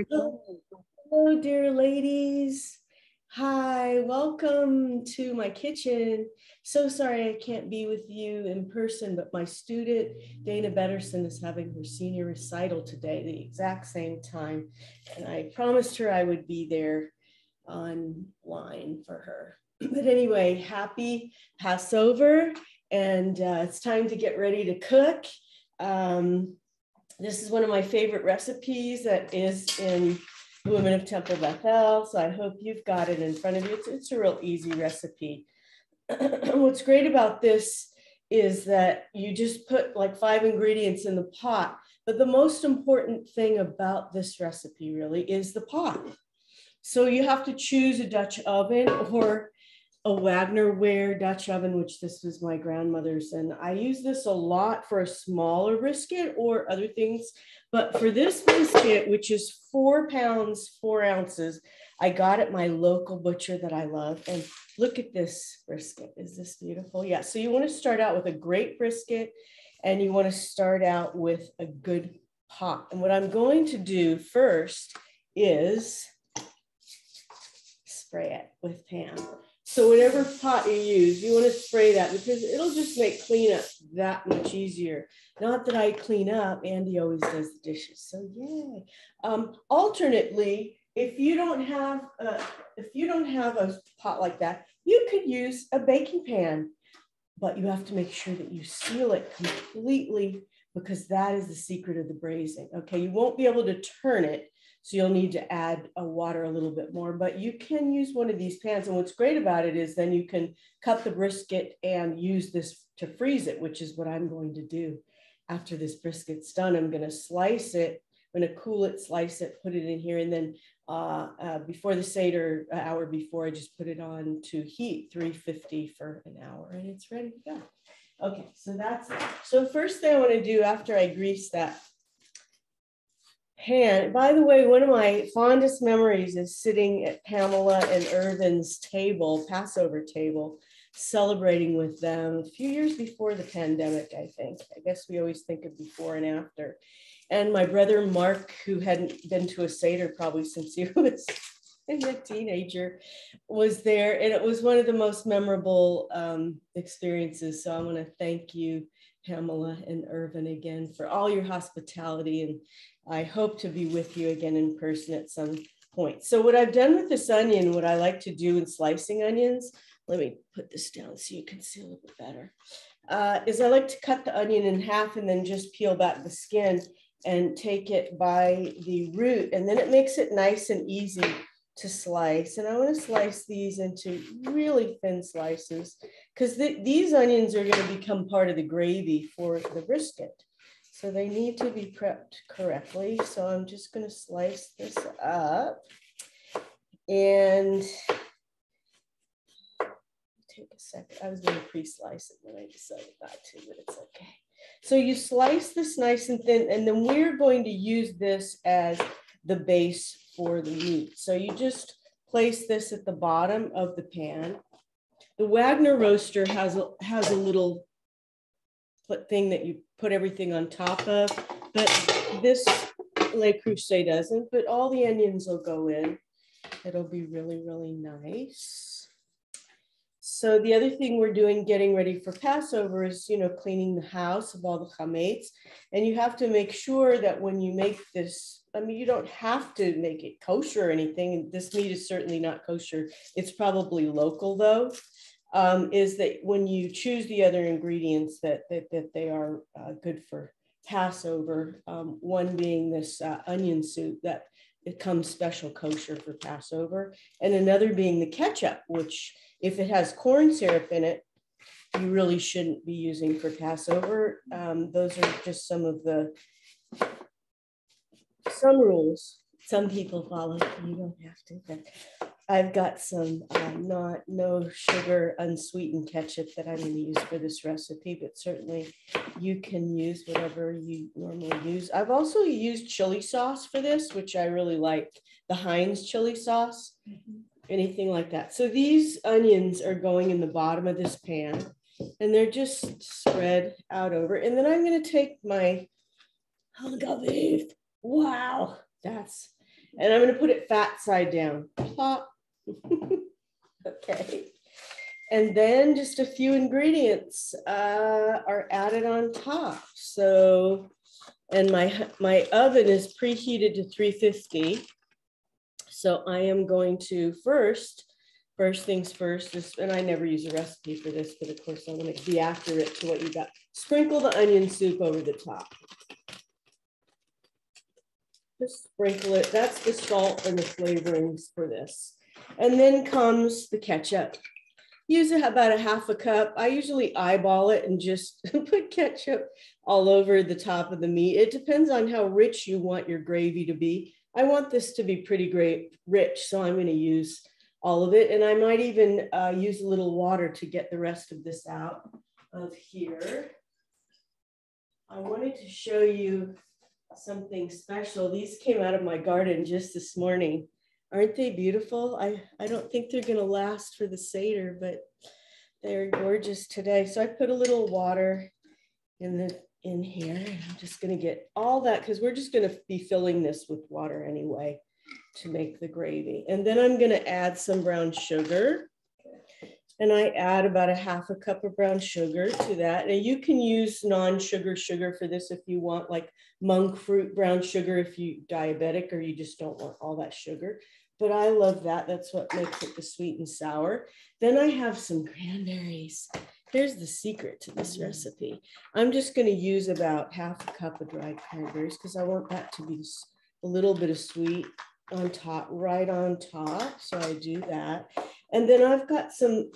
Hello, dear ladies. Hi, welcome to my kitchen. So sorry I can't be with you in person, but my student, Dana Betterson, is having her senior recital today, the exact same time. And I promised her I would be there online for her. But anyway, happy Passover, and it's time to get ready to cook. This is one of my favorite recipes that is in Women of Temple Bethel. So I hope you've got it in front of you. It's a real easy recipe. What's great about this is that you just put like 5 ingredients in the pot. But the most important thing about this recipe really is the pot. So you have to choose a Dutch oven or a Wagner-ware Dutch oven, which this was my grandmother's. And I use this a lot for a smaller brisket or other things. But for this brisket, which is 4 pounds, 4 ounces, I got at my local butcher that I love. And look at this brisket. Is this beautiful? Yeah. So you want to start out with a great brisket, and you want to start out with a good pot. And what I'm going to do first is spray it with Pam. So whatever pot you use, you want to spray that because it'll just make cleanup that much easier. Not that I clean up, Andy always does the dishes, so yay. Alternately, if you don't have a pot like that, you could use a baking pan, but you have to make sure that you seal it completely because that is the secret of the braising. Okay, you won't be able to turn it. So you'll need to add water a little bit more, but you can use one of these pans. And what's great about it is then you can cut the brisket and use this to freeze it, which is what I'm going to do. After this brisket's done, I'm gonna slice it, I'm gonna cool it, slice it, put it in here. And then before the Seder, an hour before, I just put it on to heat 350 for an hour and it's ready to go. Okay, so that's it. So first thing I wanna do after I grease that pan. By the way, one of my fondest memories is sitting at Pamela and Irvin's table, Passover table, celebrating with them a few years before the pandemic, I think. I guess we always think of before and after. And my brother Mark, who hadn't been to a Seder probably since he was a teenager, was there. And it was one of the most memorable experiences. So I want to thank you, Pamela and Irvin, again for all your hospitality, and I hope to be with you again in person at some point. So what I've done with this onion, what I like to do in slicing onions, let me put this down so you can see a little bit better, is I like to cut the onion in half and then just peel back the skin and take it by the root, and then it makes it nice and easy to slice. And I want to slice these into really thin slices because these onions are going to become part of the gravy for the brisket. So they need to be prepped correctly. So I'm just going to slice this up and take a second. I was going to pre-slice it, but I decided not to, but it's okay. So you slice this nice and thin, and then we're going to use this as the base for the meat. So you just place this at the bottom of the pan. The Wagner roaster has a little thing that you put everything on top of, but this Le Creuset doesn't, but all the onions will go in. It'll be really, really nice. So the other thing we're doing, getting ready for Passover, is, cleaning the house of all the chametz. And you have to make sure that when you make this, I mean, you don't have to make it kosher or anything. This meat is certainly not kosher. It's probably local though. Is that when you choose the other ingredients that they are good for Passover, one being this onion soup that it comes special kosher for Passover, and another being the ketchup, which if it has corn syrup in it, you really shouldn't be using for Passover. Those are just some rules some people follow. You don't have to, but I've got some no sugar, unsweetened ketchup that I'm going to use for this recipe, but certainly you can use whatever you normally use. I've also used chili sauce for this, which I really like, the Heinz chili sauce, anything like that. So these onions are going in the bottom of this pan, and they're just spread out over. And then I'm going to take my agave. Wow, that's And I'm going to put it fat side down. Plop. Okay. And then just a few ingredients are added on top. So, and my oven is preheated to 350. So I am going to first things first, and I never use a recipe for this, but of course I want to be accurate to what you got. Sprinkle the onion soup over the top. Just sprinkle it. That's the salt and the flavorings for this. And then comes the ketchup. Use about a half a cup. I usually eyeball it and just put ketchup all over the top of the meat. It depends on how rich you want your gravy to be. I want this to be pretty rich, so I'm going to use all of it. And I might even use a little water to get the rest of this out of here. I wanted to show you something special. These came out of my garden just this morning. Aren't they beautiful? I don't think they're going to last for the Seder, but they're gorgeous today. So I put a little water in here, and I'm just going to get all that because we're just going to be filling this with water anyway to make the gravy. And then I'm going to add some brown sugar. And I add about a half a cup of brown sugar to that. And you can use non-sugar sugar for this if you want, like monk fruit brown sugar if you're diabetic or you just don't want all that sugar. But I love that. That's what makes it the sweet and sour. Then I have some cranberries. Here's the secret to this recipe. I'm just going to use about half a cup of dried cranberries because I want that to be a little bit of sweet on top, right on top. So I do that. And then I've got some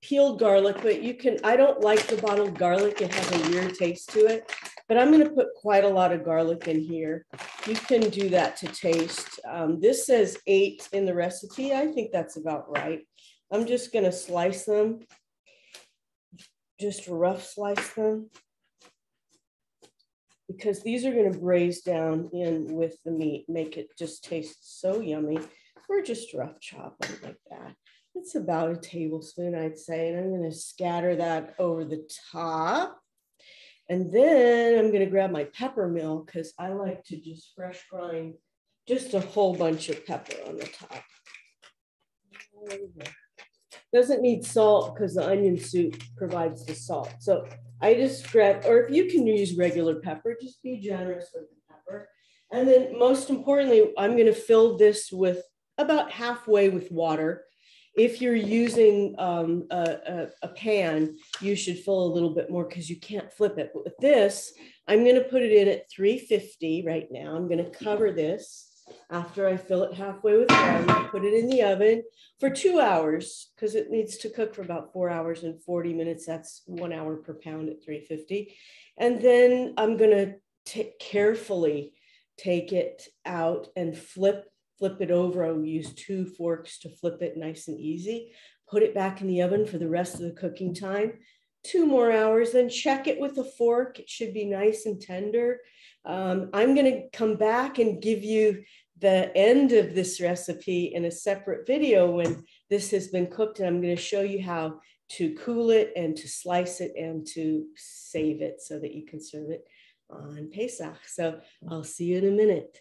peeled garlic, but you can, I don't like the bottled garlic. It has a weird taste to it, but I'm going to put quite a lot of garlic in here. You can do that to taste. This says 8 in the recipe. I think that's about right. I'm just going to slice them, just rough slice them, because these are going to braise down in with the meat, make it just taste so yummy. Or just rough chop them like that. It's about a tablespoon, I'd say, and I'm going to scatter that over the top. And then I'm going to grab my pepper mill because I like to just fresh grind just a whole bunch of pepper on the top. Doesn't need salt because the onion soup provides the salt. So I just grab, or if you can use regular pepper, just be generous with the pepper. And then most importantly, I'm going to fill this with about halfway with water. If you're using a pan, you should fill a little bit more because you can't flip it. But with this, I'm going to put it in at 350 right now. I'm going to cover this after I fill it halfway with water, put it in the oven for 2 hours because it needs to cook for about 4 hours and 40 minutes. That's 1 hour per pound at 350. And then I'm going to carefully take it out and flip it over. I'll use 2 forks to flip it nice and easy. Put it back in the oven for the rest of the cooking time. 2 more hours, then check it with a fork. It should be nice and tender. I'm going to come back and give you the end of this recipe in a separate video when this has been cooked. And I'm going to show you how to cool it and to slice it and to save it so that you can serve it on Pesach. So I'll see you in a minute.